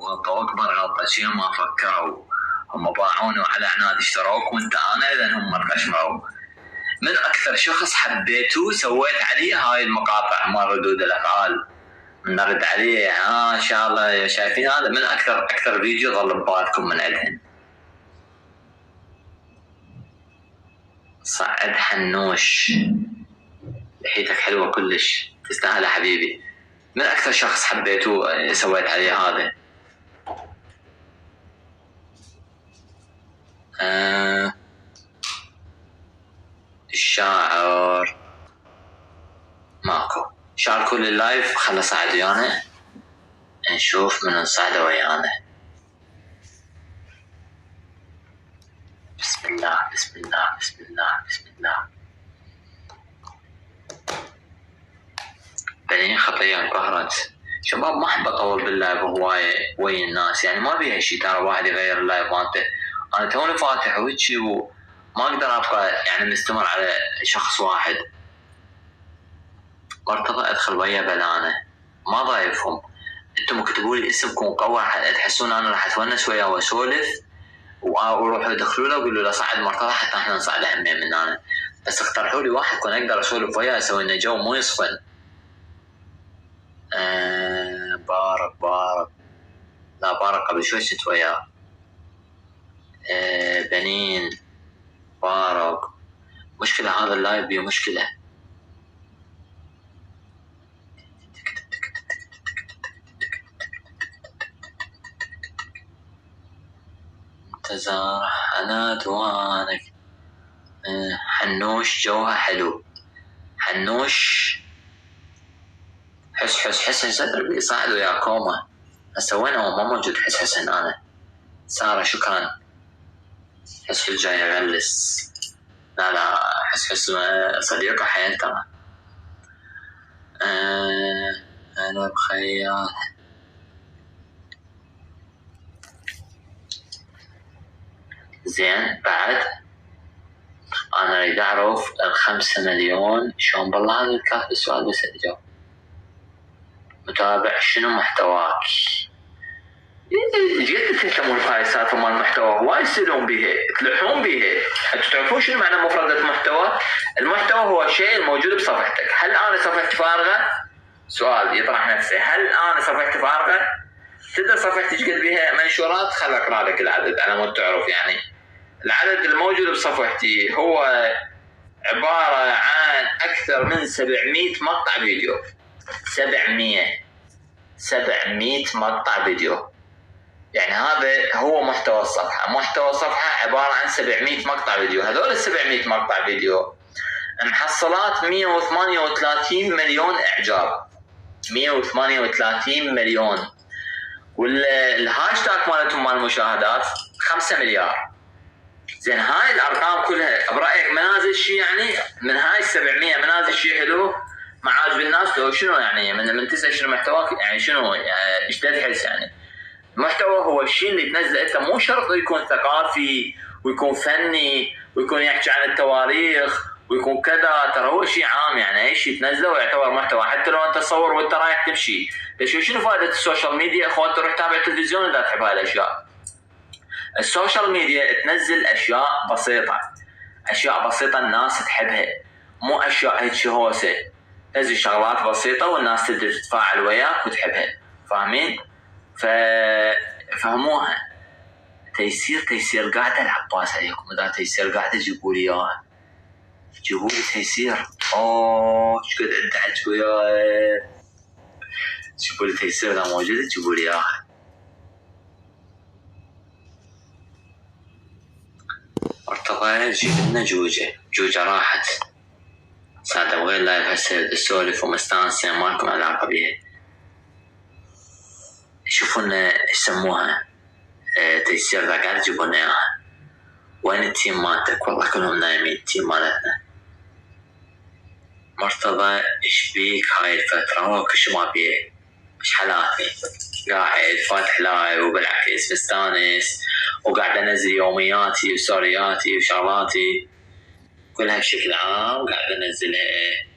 وغلطوا اكبر غلطه، شيء ما فكروا، هم باعونه على عناد اشتروك وانت انا اذا هم قشمروا. من اكثر شخص حبيته سويت عليه هاي المقاطع مال ردود الافعال، نرد عليه ان شاء الله شايفين هذا من اكثر فيديو ظل ببالكم من عندهن. صعد حنوش، لحيتك حلوه كلش، تستاهل حبيبي. من اكثر شخص حبيته سويت عليه هذا. الشاعر ماكو شاركوا لللايف، خلص صعد ويانا نشوف من نصعد ويانا. بسم الله بسم الله بسم الله بسم الله. بنين خطية انقهرت. شباب ما احب اطول باللايف هواية وين الناس، يعني ما بيها شي ترى واحد يغير اللايف مالته. انا توني فاتح وجهي وما اقدر ابقى يعني مستمر على شخص واحد. مرتضى ادخل ويا بلانه ما ضايفهم. انتم اكتبوا لي اسمكم قوي تحسون انا راح اتونس وياه واسولف، وروحوا يدخلوا له وقولوا له صعد مرتضى حتى احنا نصعد همين من انا. بس اقترحوا لي واحد كون اقدر اسولف وياه اسوي لنا جو مو يصفن. بارك لا بارك قبل شوي كنت وياه. بنين بارك. مشكلة هذا اللايف بيه مشكلة. انتظار حنات وانك. حنوش جوها حلو. حنوش حس دربي صعد ويا كوما. هسه وين هو ما موجود حس انا. سارة شكرا. حس جاي يغلس. لا حس صديقة حياتنا. انا بخيال. زين بعد انا اريد اعرف 5 مليون شلون بالله هذا كاتب السؤال بس اجاوب. متابع شنو محتواك؟ جد تهتمون بهاي السالفه مال المحتوى، هواي يصيرون بيها تلحون بيها. انتم تعرفون شنو معنى مفردة محتوى؟ المحتوى هو الشيء الموجود بصفحتك. هل انا صفحتي فارغه؟ سؤال يطرح نفسه، هل انا صفحتي فارغه؟ تقدر صفحتي تقعد بيها منشورات؟ خل اقرا لك العدد على مود تعرف. يعني العدد الموجود بصفحتي هو عباره عن اكثر من 700 مقطع فيديو. 700 مقطع فيديو. يعني هذا هو محتوى الصفحة. محتوى الصفحة عبارة عن 700 مقطع فيديو. هذول 700 مقطع فيديو محصلات 138 مليون إعجاب. 138 مليون. والهاشتاج مالتهم مال المشاهدات 5 مليار. زين هاي الأرقام كلها برأيك منازل شيء؟ يعني من هاي 700 منازل شيء حلو ما عاجب الناس لو شنو؟ يعني من تسأل شنو محتواك، يعني شنو يعني ايش تحس؟ يعني المحتوى هو الشيء اللي تنزله انت، مو شرط يكون ثقافي ويكون فني ويكون يحكي عن التواريخ ويكون كذا. ترى هو شيء عام، يعني اي شيء تنزله ويعتبر محتوى حتى لو انت تصور وانت رايح تمشي. ليش شنو فائده السوشيال ميديا؟ اخوان تروح تتابع التلفزيون اذا تحب هاي الاشياء. السوشيال ميديا تنزل اشياء بسيطه الناس تحبها، مو اشياء هيك هوسه. تنزل شغلات بسيطه والناس تقدر تتفاعل وياك وتحبها. فاهمين؟ فهموها. تيسير قاعده العباس عليكم. اذا تيسير قاعده جيبوا لي اياها، جيبوا لي تيسير. ايش قد ادعت وياي. جيبوا لي تيسير اذا موجوده جيبوا لي اياها. مرتضى جيب لنا جوجه راحت. ساعة وين لايف هسه السولف ومستانسين مالكم علاقه بيها. يشوفون ايش يسموها تيسير ذا قاعد يجيبون اياها. وين التيم مالتك؟ والله كلهم نايمين التيم مالتنا. مرتضى ايش بيك هاي الفترة؟ كل ما بيه ايش حالاتي؟ قاعد فاتح لايف وبالعكس مستانس وقاعد انزل يومياتي وستورياتي وشغلاتي كلها بشكل عام قاعد انزلها.